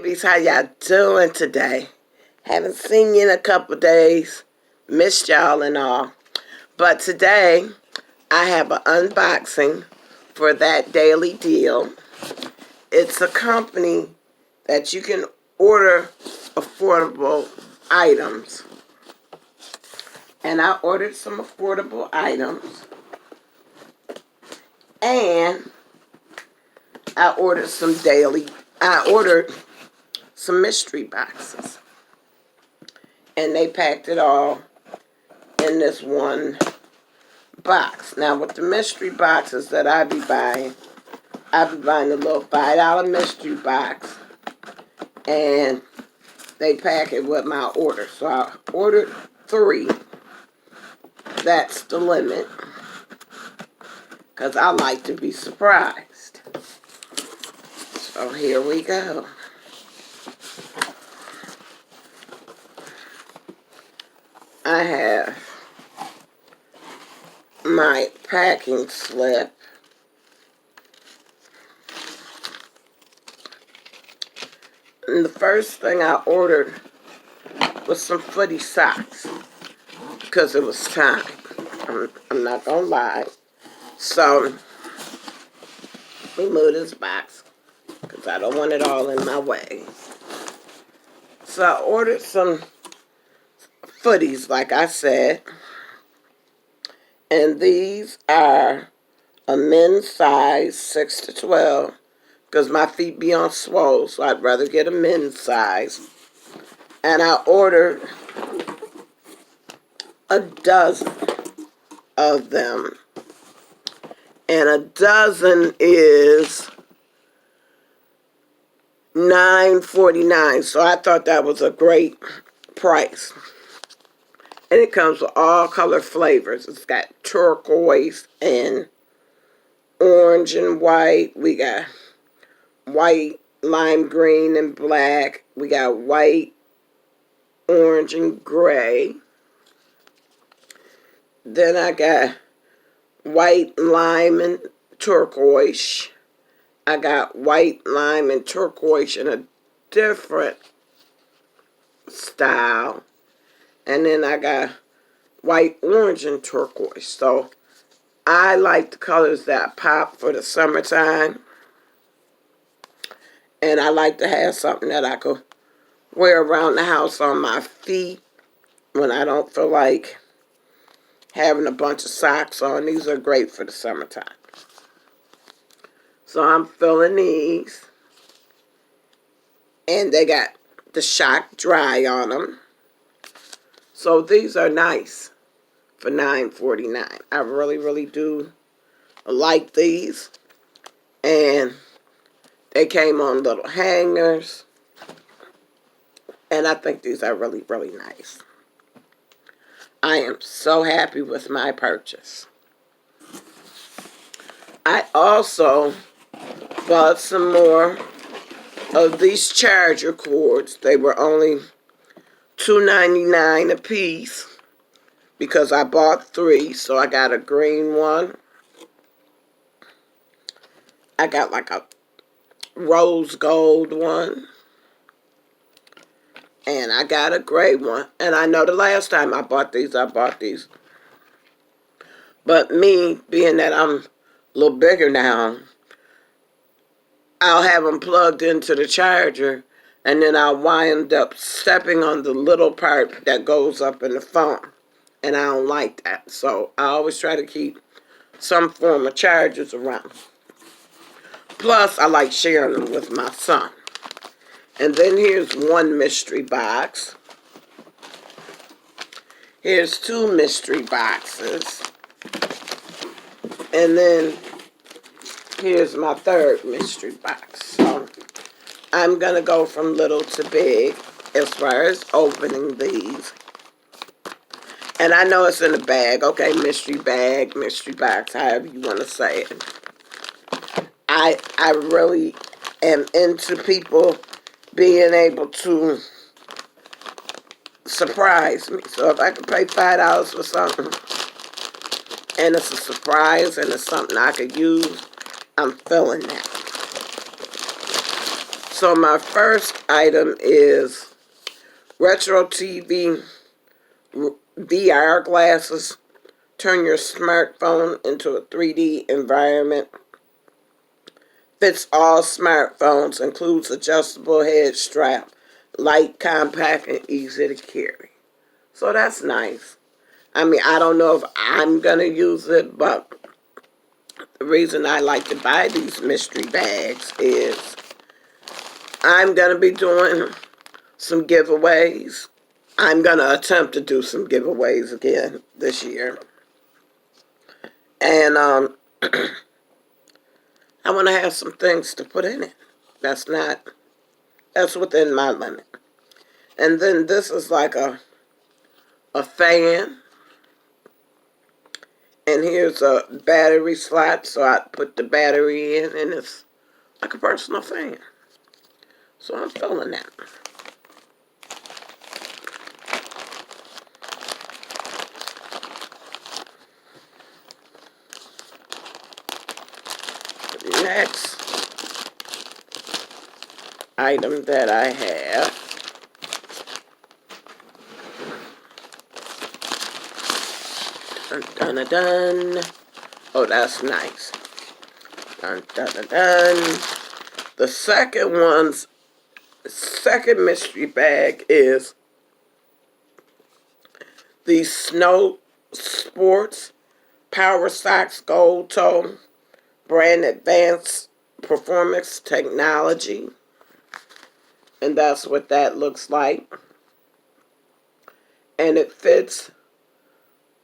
babies, how y'all doing today? Haven't seen you in a couple days. Missed y'all and all. But today, I have an unboxing for that daily deal. It's a company that you can order affordable items. And I ordered some affordable items. And I ordered some mystery boxes. And they packed it all in this one box. Now, with the mystery boxes that I be buying the little $5 mystery box. And they pack it with my order. So I ordered 3. That's the limit. Because I like to be surprised. So here we go. I have my packing slip. And the first thing I ordered was some footy socks. Because it was time. I'm not going to lie. So, let me move this box. Because I don't want it all in my way. So I ordered some footies, like I said. And these are a men's size, 6 to 12. Because my feet be on swole, so I'd rather get a men's size. And I ordered a dozen of them. And a dozen is $9.49. So I thought that was a great price. And it comes with all color flavors. It's got turquoise and orange and white. We got white, lime green, and black. We got white, orange, and gray. Then I got white, lime, and turquoise. I got white, lime, and turquoise in a different style. And then I got white, orange, and turquoise. So I like the colors that pop for the summertime. And I like to have something that I could wear around the house on my feet when I don't feel like having a bunch of socks on. These are great for the summertime. So I'm filling these. And they got the shock dry on them. So these are nice for $9.49. I really, really do like these. And they came on little hangers. And I think these are really, really nice. I am so happy with my purchase. I also bought some more of these charger cords. They were only $2.99 a piece because I bought 3. So I got a green one. I got like a rose gold one. And I got a gray one. And I know the last time I bought these. But me, being that I'm a little bigger now, I'll have them plugged into the charger. And then I'll wind up stepping on the little part that goes up in the phone. And I don't like that. So I always try to keep some form of chargers around. Plus, I like sharing them with my son. And then here's one mystery box. Here's 2 mystery boxes. And then here's my 3rd mystery box. So I'm going to go from little to big as far as opening these. And I know it's in a bag. Okay, mystery bag, mystery box, however you want to say it. I really am into people being able to surprise me. So if I could pay $5 for something and it's a surprise and it's something I could use, I'm feeling that. So my first item is retro TV VR glasses. Turn your smartphone into a 3D environment. Fits all smartphones. Includes adjustable head strap. Light, compact, and easy to carry. So that's nice. I mean, I don't know if I'm going to use it, but the reason I like to buy these mystery bags is I'm going to be doing some giveaways. I'm going to attempt to do some giveaways again this year. And I want to have some things to put in it. That's within my limit. And then this is like a fan. And here's a battery slot, so I put the battery in, and it's like a personal fan. So I'm feeling that. The next item that I have dun, dun, dun. Oh, that's nice. Dun, dun, dun, dun. The second mystery bag is the Snow Sports Power Socks Gold Toe Brand Advanced Performance Technology. And that's what that looks like. And it fits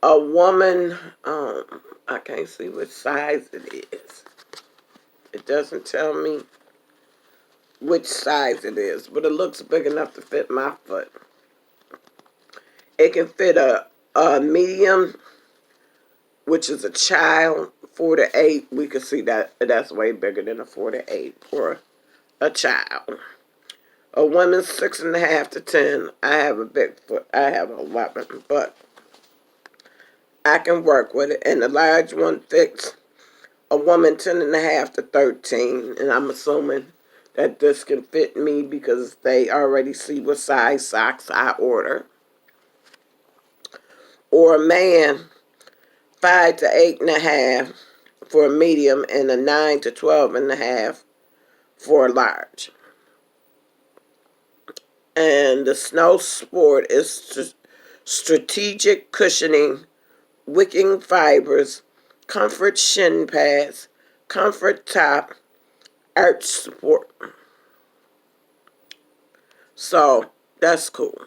a woman, I can't see what size it is. It doesn't tell me which size it is, but it looks big enough to fit my foot. It can fit a medium, which is a child, 4 to 8. We can see that's way bigger than a 4 to 8 for a child. A woman 6.5 to 10. I have a big foot. I have 11, but I can work with it. And the large one fits a woman 10.5 to 13. And I'm assuming that this can fit me because they already see what size socks I order. Or a man 5 to 8.5 for a medium and a 9 to 12.5 for a large. And the Snow Sport is strategic cushioning, wicking fibers, comfort shin pads, comfort top, arch support. So that's cool.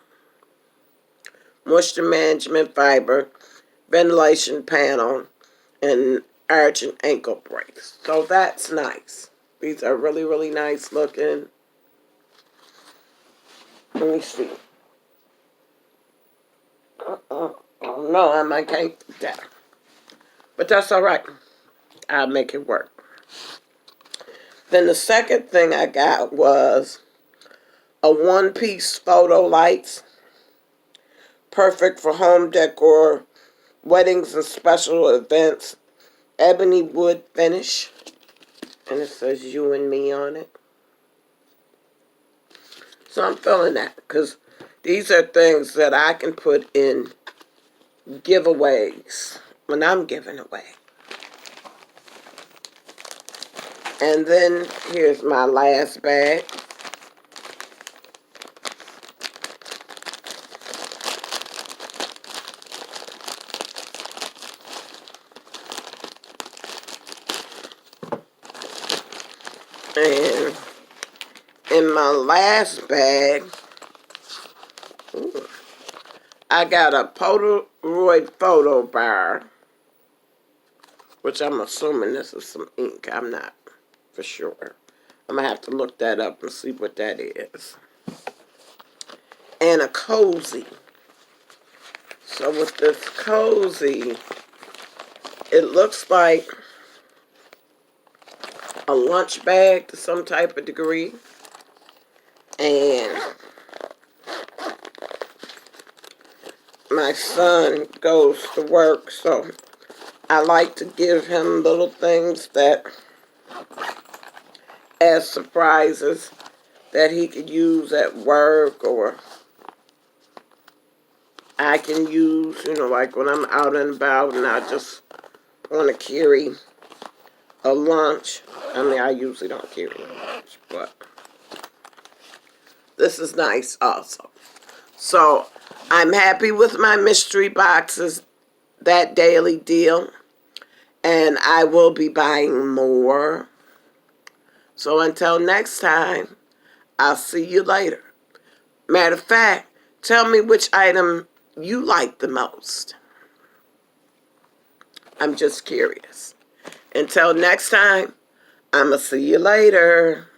Moisture management fiber, ventilation panel, and arch and ankle brakes. So that's nice. These are really, really nice looking. Let me see. Oh no, I might can't do that. But that's all right. I'll make it work. Then the second thing I got was a one-piece photo lights. Perfect for home decor, weddings and special events. Ebony wood finish. And it says you and me on it. So I'm feeling that because these are things that I can put in giveaways when I'm giving away. And then here's my last bag. And in my last bag, I got a Polaroid photo bar, which I'm assuming this is some ink. I'm not for sure. I'm going to have to look that up and see what that is. And a cozy. So with this cozy, it looks like a lunch bag to some type of degree. And my son goes to work, so I like to give him little things that as surprises that he could use at work, or I can use, like when I'm out and about and I just want to carry a lunch. I mean, I usually don't carry a lunch, but this is nice also. So I'm happy with my mystery boxes, that daily deal, and I will be buying more. So until next time, I'll see you later. Matter of fact, tell me which item you like the most. I'm just curious. Until next time, I'ma see you later.